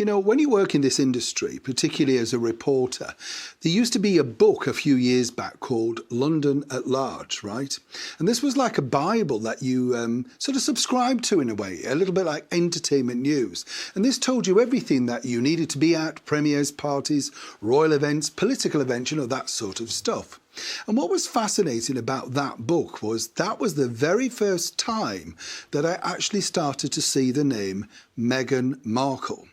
You know, when you work in this industry, particularly as a reporter, there used to be a book a few years back called London at Large, right? And this was like a Bible that you sort of subscribed to in a way, a little bit like entertainment news. And this told you everything that you needed to be at, premieres, parties, royal events, political events, you know, that sort of stuff. And what was fascinating about that book was that was the very first time that I actually started to see the name Meghan Markle.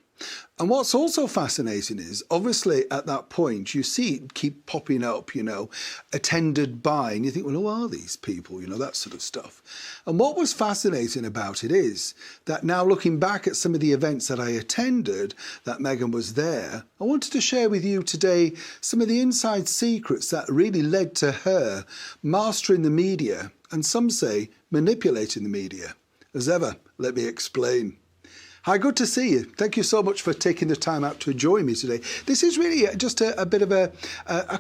And what's also fascinating is, obviously, at that point, you see it keep popping up, you know, attended by, and you think, well, who are these people? You know, that sort of stuff. And what was fascinating about it is that now looking back at some of the events that I attended, that Meghan was there, I wanted to share with you today some of the inside secrets that really led to her mastering the media, and some say manipulating the media. As ever, let me explain. Hi, good to see you. Thank you so much for taking the time out to join me today. This is really just a bit of a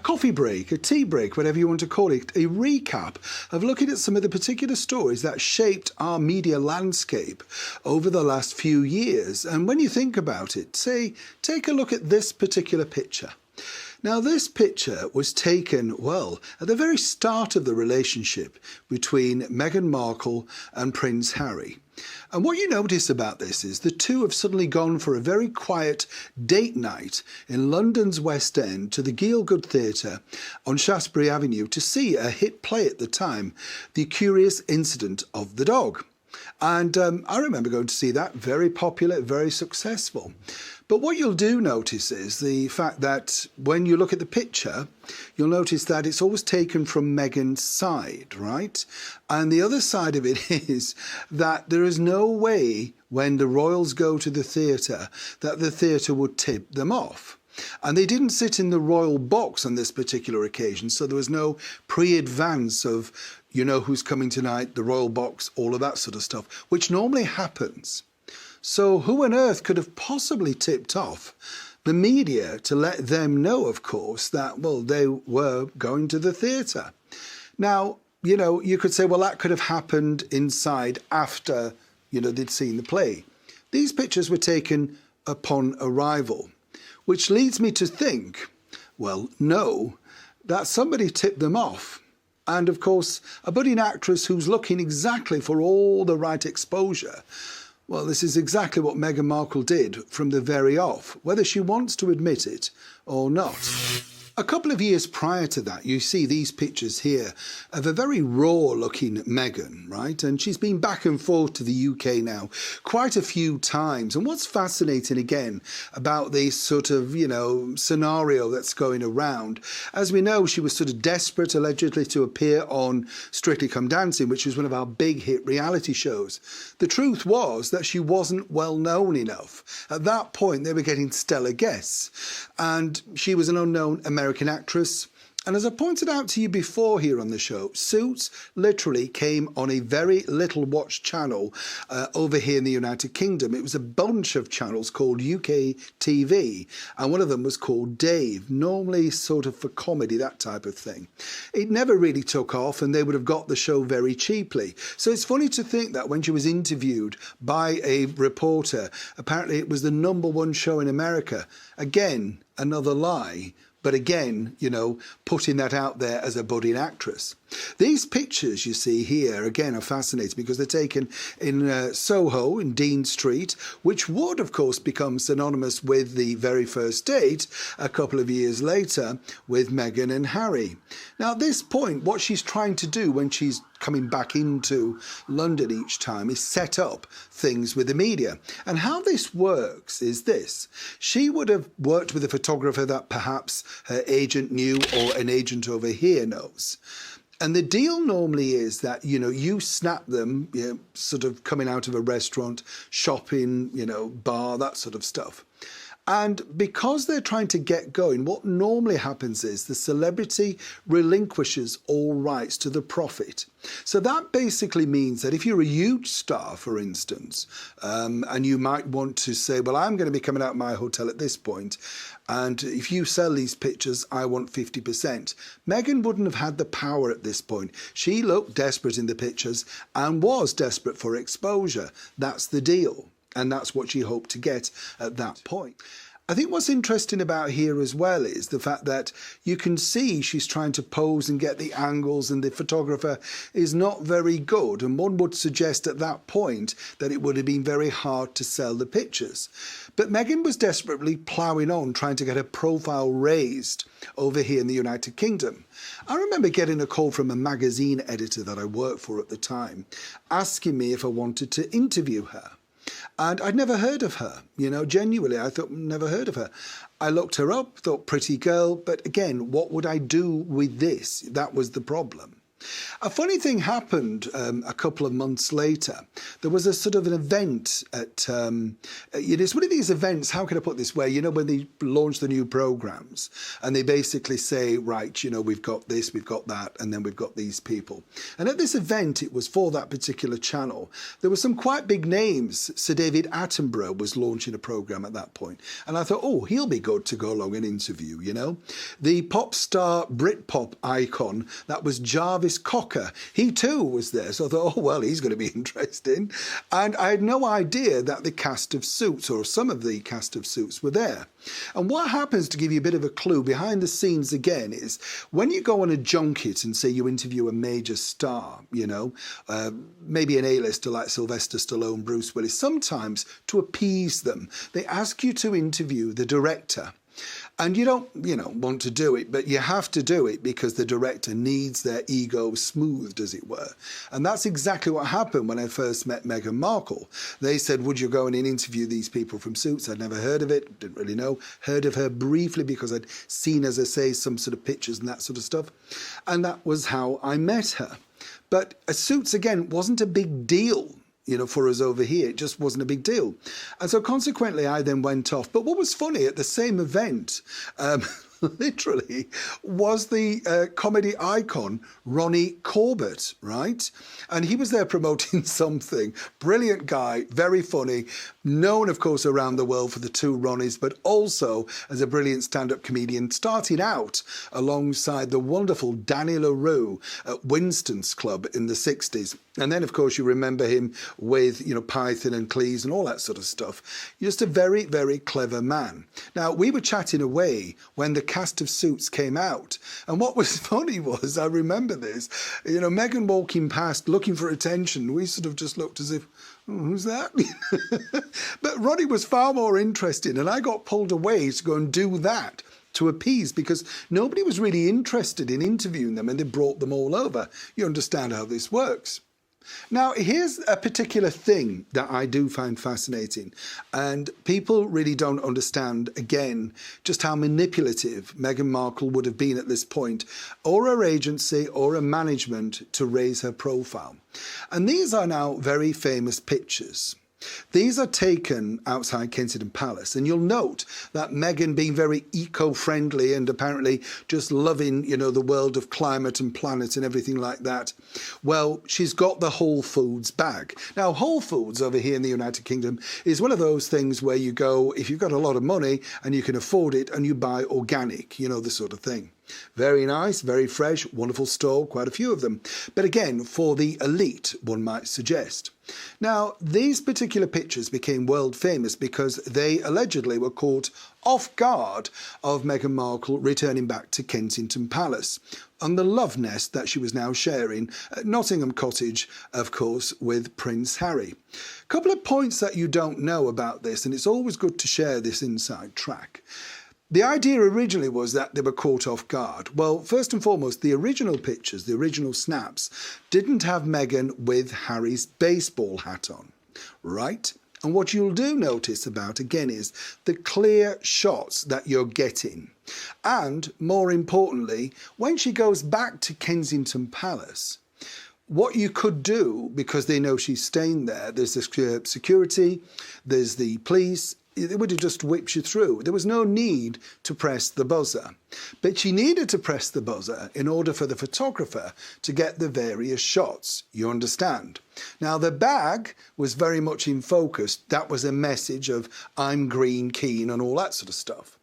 coffee break, a tea break, whatever you want to call it, a recap of looking at some of the particular stories that shaped our media landscape over the last few years. And when you think about it, say, take a look at this particular picture. Now, this picture was taken, well, at the very start of the relationship between Meghan Markle and Prince Harry. And what you notice about this is the two have suddenly gone for a very quiet date night in London's West End to the Gielgud Theatre on Shaftesbury Avenue to see a hit play at the time, The Curious Incident of the Dog. And I remember going to see that, very popular, very successful. But what you'll do notice is the fact that when you look at the picture, you'll notice that it's always taken from Meghan's side, right? And the other side of it is that there is no way when the royals go to the theatre that the theatre would tip them off. And they didn't sit in the royal box on this particular occasion, so there was no pre-advance of, you know, who's coming tonight, the royal box, all of that sort of stuff, which normally happens. So who on earth could have possibly tipped off the media to let them know, of course, that, well, they were going to the theatre? Now, you know, you could say, well, that could have happened inside after, you know, they'd seen the play. These pictures were taken upon arrival, which leads me to think, well, no, that somebody tipped them off. And, of course, a budding actress who's looking exactly for all the right exposure. Well, this is exactly what Meghan Markle did from the very off, whether she wants to admit it or not. A couple of years prior to that, you see these pictures here of a very raw-looking Meghan, right? And she's been back and forth to the UK now quite a few times. And what's fascinating, again, about this sort of, you know, scenario that's going around, as we know, she was sort of desperate, allegedly, to appear on Strictly Come Dancing, which was one of our big hit reality shows. The truth was that she wasn't well known enough. At that point, they were getting stellar guests. And she was an unknown American actress. And as I pointed out to you before here on the show, Suits literally came on a very little watched channel over here in the United Kingdom. It was a bunch of channels called UK TV, and one of them was called Dave, normally sort of for comedy, that type of thing. It never really took off, and they would have got the show very cheaply. So it's funny to think that when she was interviewed by a reporter, apparently it was the #1 show in America. Again, another lie. But again, you know, putting that out there as a budding actress. These pictures you see here, again, are fascinating because they're taken in Soho, in Dean Street, which would, of course, become synonymous with the very first date a couple of years later with Meghan and Harry. Now, at this point, what she's trying to do when she's coming back into London each time is set up things with the media. And how this works is this. She would have worked with a photographer that perhaps her agent knew or an agent over here knows. And the deal normally is that, you know, you snap them, you know, sort of coming out of a restaurant, shopping, you know, bar, that sort of stuff. And because they're trying to get going, what normally happens is the celebrity relinquishes all rights to the profit. So that basically means that if you're a huge star, for instance, and you might want to say, well, I'm going to be coming out of my hotel at this point, and if you sell these pictures, I want 50%. Meghan wouldn't have had the power at this point. She looked desperate in the pictures and was desperate for exposure. That's the deal. And that's what she hoped to get at that point. I think what's interesting about here as well is the fact that you can see she's trying to pose and get the angles, and the photographer is not very good. And one would suggest at that point that it would have been very hard to sell the pictures. But Meghan was desperately ploughing on, trying to get her profile raised over here in the United Kingdom. I remember getting a call from a magazine editor that I worked for at the time, asking me if I wanted to interview her. And I'd never heard of her, genuinely. I thought, never heard of her. I looked her up, thought, pretty girl. But again, what would I do with this? That was the problem. A funny thing happened a couple of months later. There was a sort of an event at, it's one of these events, how can I put this way, when they launch the new programs and they basically say, right, we've got this, we've got that, and then we've got these people. And at this event, it was for that particular channel. There were some quite big names. Sir David Attenborough was launching a program at that point. And I thought, oh, he'll be good to go along and interview, The pop star Britpop icon, that was Jarvis Cocker, he too was there. So I thought, oh, well, he's going to be interesting. And I had no idea that the cast of Suits, or some of the cast of Suits, were there. And what happens, to give you a bit of a clue, behind the scenes again, is when you go on a junket and say you interview a major star, maybe an A-lister like Sylvester Stallone, Bruce Willis, sometimes to appease them, they ask you to interview the director. And you don't, want to do it, but you have to do it because the director needs their ego smoothed, as it were. And that's exactly what happened when I first met Meghan Markle. They said, would you go in and interview these people from Suits? I'd never heard of it, didn't really know. Heard of her briefly because I'd seen, as I say, some sort of pictures and that sort of stuff. And that was how I met her. But Suits, again, wasn't a big deal. For us over here, it just wasn't a big deal. And so consequently, I then went off. But what was funny, at the same event, literally, was the comedy icon Ronnie Corbett, right? And he was there promoting something. Brilliant guy, very funny, known, of course, around the world for the two Ronnies, but also as a brilliant stand-up comedian, starting out alongside the wonderful Danny LaRue at Winston's Club in the 60s. And then, of course, you remember him with, Python and Cleese and all that sort of stuff. Just a very, very clever man. Now, we were chatting away when the cast of Suits came out. And what was funny was, I remember this, Meghan walking past looking for attention. We sort of just looked as if, oh, who's that? But Ronnie was far more interesting, and I got pulled away to go and do that to appease, because nobody was really interested in interviewing them, and they brought them all over. You understand how this works. Now, here's a particular thing that I do find fascinating, and people really don't understand, again, just how manipulative Meghan Markle would have been at this point, or her agency or her management, to raise her profile. And these are now very famous pictures. These are taken outside Kensington Palace, and you'll note that Meghan, being very eco-friendly and apparently just loving, the world of climate and planet and everything like that, well, she's got the Whole Foods bag. Now, Whole Foods over here in the United Kingdom is one of those things where you go, if you've got a lot of money and you can afford it, and you buy organic, the sort of thing. Very nice, very fresh, wonderful store, quite a few of them. But again, for the elite, one might suggest. Now, these particular pictures became world famous because they allegedly were caught off guard of Meghan Markle returning back to Kensington Palace on the love nest that she was now sharing at Nottingham Cottage, of course, with Prince Harry. A couple of points that you don't know about this, and it's always good to share this inside track. The idea originally was that they were caught off guard. Well, first and foremost, the original pictures, the original snaps, didn't have Meghan with Harry's baseball hat on, right? And what you'll do notice about, again, is the clear shots that you're getting. And more importantly, when she goes back to Kensington Palace, what you could do, because they know she's staying there, there's the security, there's the police, it would have just whipped you through. There was no need to press the buzzer. But she needed to press the buzzer in order for the photographer to get the various shots. You understand? Now, the bag was very much in focus. That was a message of I'm green, keen, and all that sort of stuff.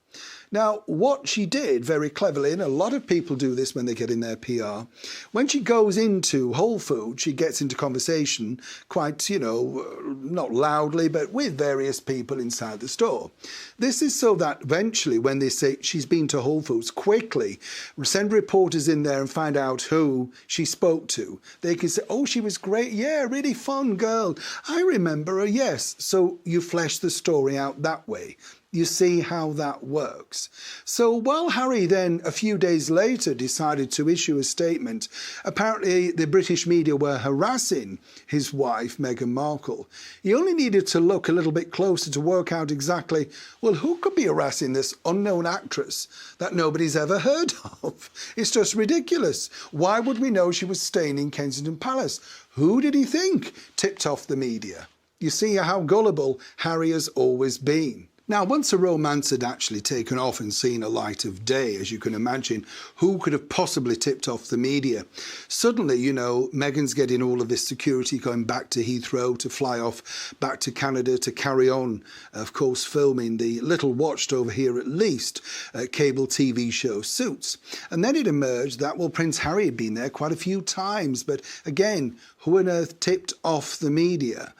Now, what she did very cleverly, and a lot of people do this when they get in their PR, when she goes into Whole Foods, she gets into conversation quite, not loudly, but with various people inside the store. This is so that eventually, when they say she's been to Whole Foods, quickly send reporters in there and find out who she spoke to. They can say, oh, she was great. Yeah, really fun girl. I remember her, yes. So you flesh the story out that way. You see how that works. So while Harry then, a few days later, decided to issue a statement, apparently the British media were harassing his wife, Meghan Markle. He only needed to look a little bit closer to work out exactly, well, who could be harassing this unknown actress that nobody's ever heard of? It's just ridiculous. Why would we know she was staying in Kensington Palace? Who did he think tipped off the media? You see how gullible Harry has always been. Now, once a romance had actually taken off and seen a light of day, as you can imagine, who could have possibly tipped off the media? Suddenly, Meghan's getting all of this security going back to Heathrow to fly off back to Canada to carry on, of course, filming the little watched over here at least cable TV show Suits. And then it emerged that, well, Prince Harry had been there quite a few times. But again, who on earth tipped off the media?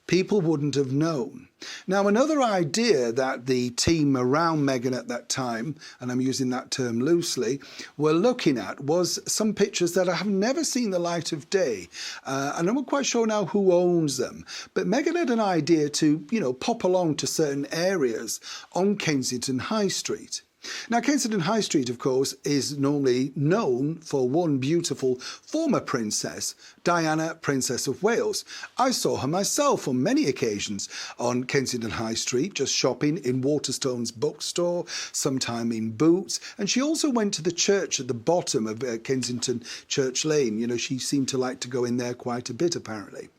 People wouldn't have known. Now, another idea that the team around Meghan at that time, and I'm using that term loosely, were looking at was some pictures that have never seen the light of day. And I'm not quite sure now who owns them. But Meghan had an idea to, pop along to certain areas on Kensington High Street. Now, Kensington High Street, of course, is normally known for one beautiful former princess, Diana, Princess of Wales. I saw her myself on many occasions on Kensington High Street, just shopping in Waterstone's bookstore, sometime in Boots. And she also went to the church at the bottom of Kensington Church Lane. She seemed to like to go in there quite a bit, apparently.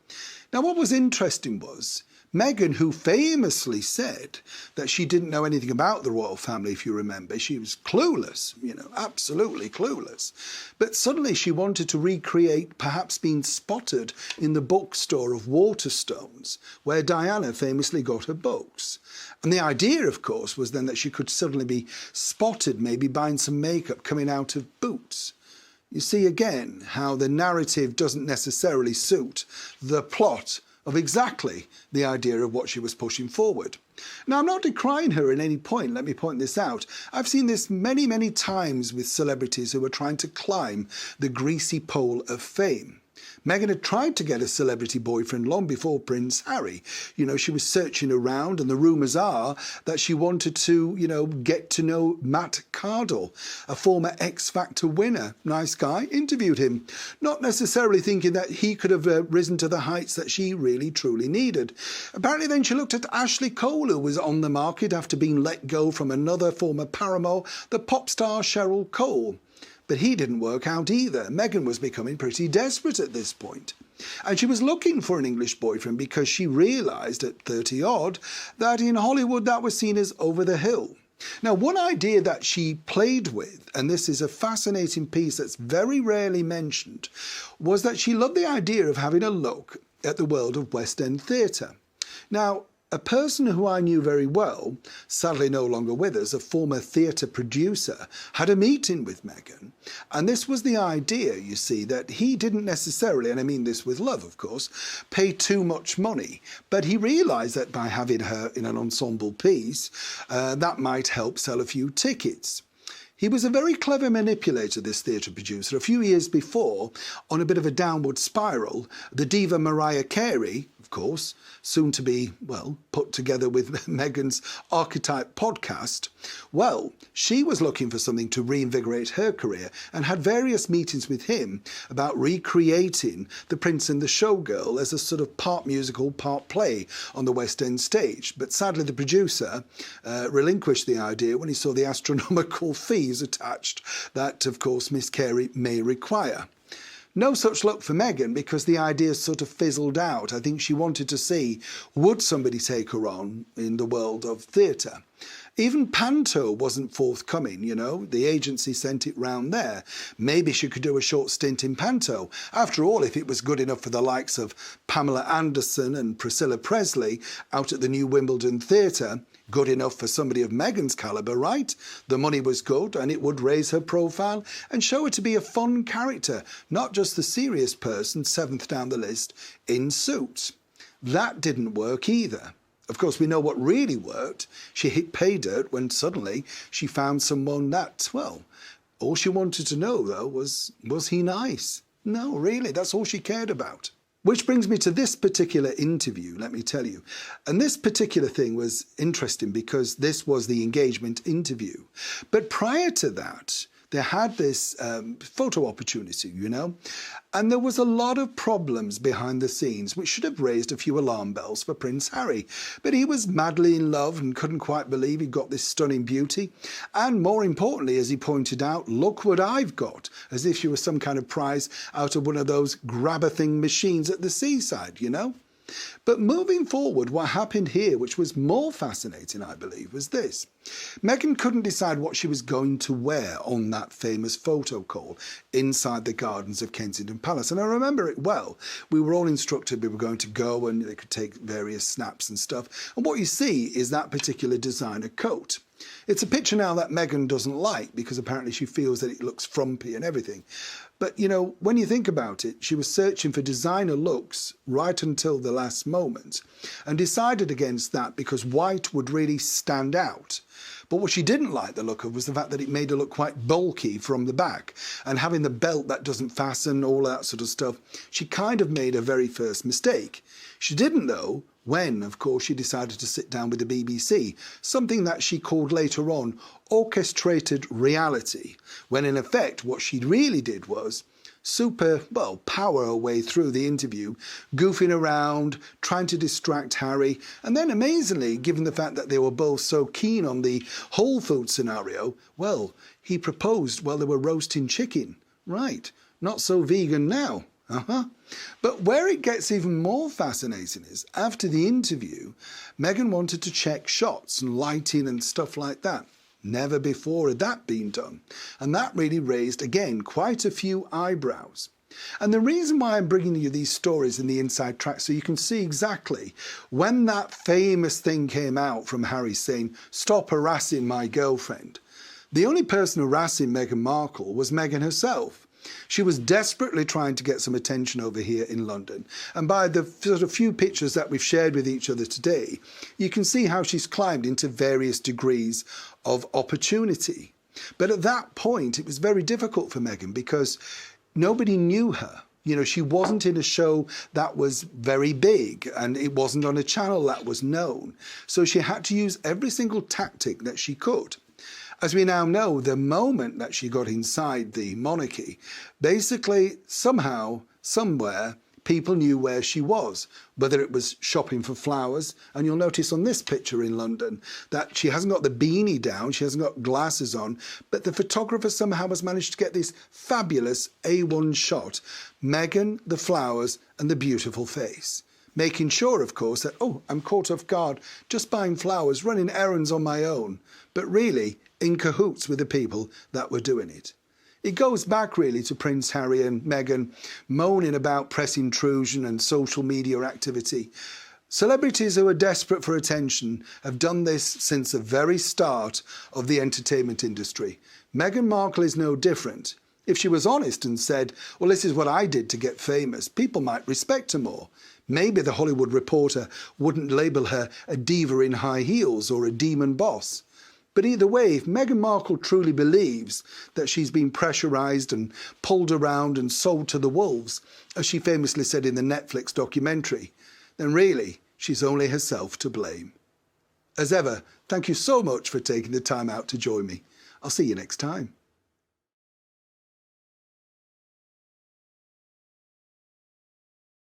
Now, what was interesting was Meghan, who famously said that she didn't know anything about the royal family, if you remember. She was clueless, absolutely clueless. But suddenly she wanted to recreate perhaps being spotted in the bookstore of Waterstones, where Diana famously got her books. And the idea, of course, was then that she could suddenly be spotted maybe buying some makeup coming out of Boots. You see again how the narrative doesn't necessarily suit the plot of exactly the idea of what she was pushing forward. Now, I'm not decrying her at any point, let me point this out. I've seen this many, many times with celebrities who are trying to climb the greasy pole of fame. Meghan had tried to get a celebrity boyfriend long before Prince Harry. She was searching around, and the rumours are that she wanted to, get to know Matt Cardle, a former X Factor winner. Nice guy, interviewed him. Not necessarily thinking that he could have risen to the heights that she really, truly needed. Apparently then she looked at Ashley Cole, who was on the market after being let go from another former paramour, the pop star Cheryl Cole. But he didn't work out either. Meghan was becoming pretty desperate at this point. And she was looking for an English boyfriend because she realised at 30-odd that in Hollywood that was seen as over the hill. Now, one idea that she played with, and this is a fascinating piece that's very rarely mentioned, was that she loved the idea of having a look at the world of West End theatre. Now, a person who I knew very well, sadly no longer with us, a former theatre producer, had a meeting with Meghan. And this was the idea, you see, that he didn't necessarily, and I mean this with love, of course, pay too much money. But he realised that by having her in an ensemble piece, that might help sell a few tickets. He was a very clever manipulator, this theatre producer. A few years before, on a bit of a downward spiral, the diva Mariah Carey, of course, soon to be, put together with Meghan's Archetype podcast, she was looking for something to reinvigorate her career and had various meetings with him about recreating The Prince and the Showgirl as a sort of part musical, part play on the West End stage. But sadly, the producer relinquished the idea when he saw the astronomical fees attached that, of course, Miss Carey may require. No such luck for Meghan because the idea sort of fizzled out. I think she wanted to see, would somebody take her on in the world of theatre? Even Panto wasn't forthcoming, The agency sent it round there. Maybe she could do a short stint in Panto. After all, if it was good enough for the likes of Pamela Anderson and Priscilla Presley out at the new Wimbledon Theatre, good enough for somebody of Meghan's calibre, right? The money was good and it would raise her profile and show her to be a fun character, not just the serious person, seventh down the list, in Suits. That didn't work either. Of course, we know what really worked. She hit pay dirt when suddenly she found someone that, well, all she wanted to know, though, was he nice? No, really, that's all she cared about. Which brings me to this particular interview, let me tell you. And this particular thing was interesting because this was the engagement interview. But prior to that, they had this photo opportunity, you know, and there was a lot of problems behind the scenes which should have raised a few alarm bells for Prince Harry. But he was madly in love and couldn't quite believe he got this stunning beauty. And more importantly, as he pointed out, look what I've got, as if she was some kind of prize out of one of those grab-a-thing machines at the seaside, you know. But moving forward, what happened here, which was more fascinating, I believe, was this. Meghan couldn't decide what she was going to wear on that famous photo call inside the gardens of Kensington Palace. And I remember it well. We were all instructed we were going to go and they could take various snaps and stuff. And what you see is that particular designer coat. It's a picture now that Meghan doesn't like because apparently she feels that it looks frumpy and everything. But, you know, when you think about it, she was searching for designer looks right until the last moment and decided against that because white would really stand out. But what she didn't like the look of was the fact that it made her look quite bulky from the back, and having the belt that doesn't fasten, all that sort of stuff. She kind of made her very first mistake. She didn't know when, of course, she decided to sit down with the BBC, something that she called later on orchestrated reality, when in effect what she really did was power her way through the interview, goofing around, trying to distract Harry, and then amazingly, given the fact that they were both so keen on the whole food scenario, well, he proposed while they were roasting chicken. Right, not so vegan now. But where it gets even more fascinating is, after the interview, Meghan wanted to check shots and lighting and stuff like that. Never before had that been done. And that really raised, again, quite a few eyebrows. And the reason why I'm bringing you these stories in the inside track, so you can see exactly when that famous thing came out from Harry saying, "Stop harassing my girlfriend." The only person harassing Meghan Markle was Meghan herself. She was desperately trying to get some attention over here in London. And by the sort of few pictures that we've shared with each other today, you can see how she's climbed into various degrees of opportunity. But at that point, it was very difficult for Meghan because nobody knew her. You know, she wasn't in a show that was very big and it wasn't on a channel that was known. So she had to use every single tactic that she could. As we now know, the moment that she got inside the monarchy, basically, somehow, somewhere, people knew where she was, whether it was shopping for flowers. And you'll notice on this picture in London that she hasn't got the beanie down, she hasn't got glasses on, but the photographer somehow has managed to get this fabulous A1 shot, Meghan, the flowers, and the beautiful face. Making sure, of course, that, oh, I'm caught off guard, just buying flowers, running errands on my own, but really in cahoots with the people that were doing it. It goes back really to Prince Harry and Meghan moaning about press intrusion and social media activity. Celebrities who are desperate for attention have done this since the very start of the entertainment industry. Meghan Markle is no different. If she was honest and said, well, this is what I did to get famous, people might respect her more. Maybe the Hollywood Reporter wouldn't label her a diva in high heels or a demon boss. But either way, if Meghan Markle truly believes that she's been pressurised and pulled around and sold to the wolves, as she famously said in the Netflix documentary, then really she's only herself to blame. As ever, thank you so much for taking the time out to join me. I'll see you next time.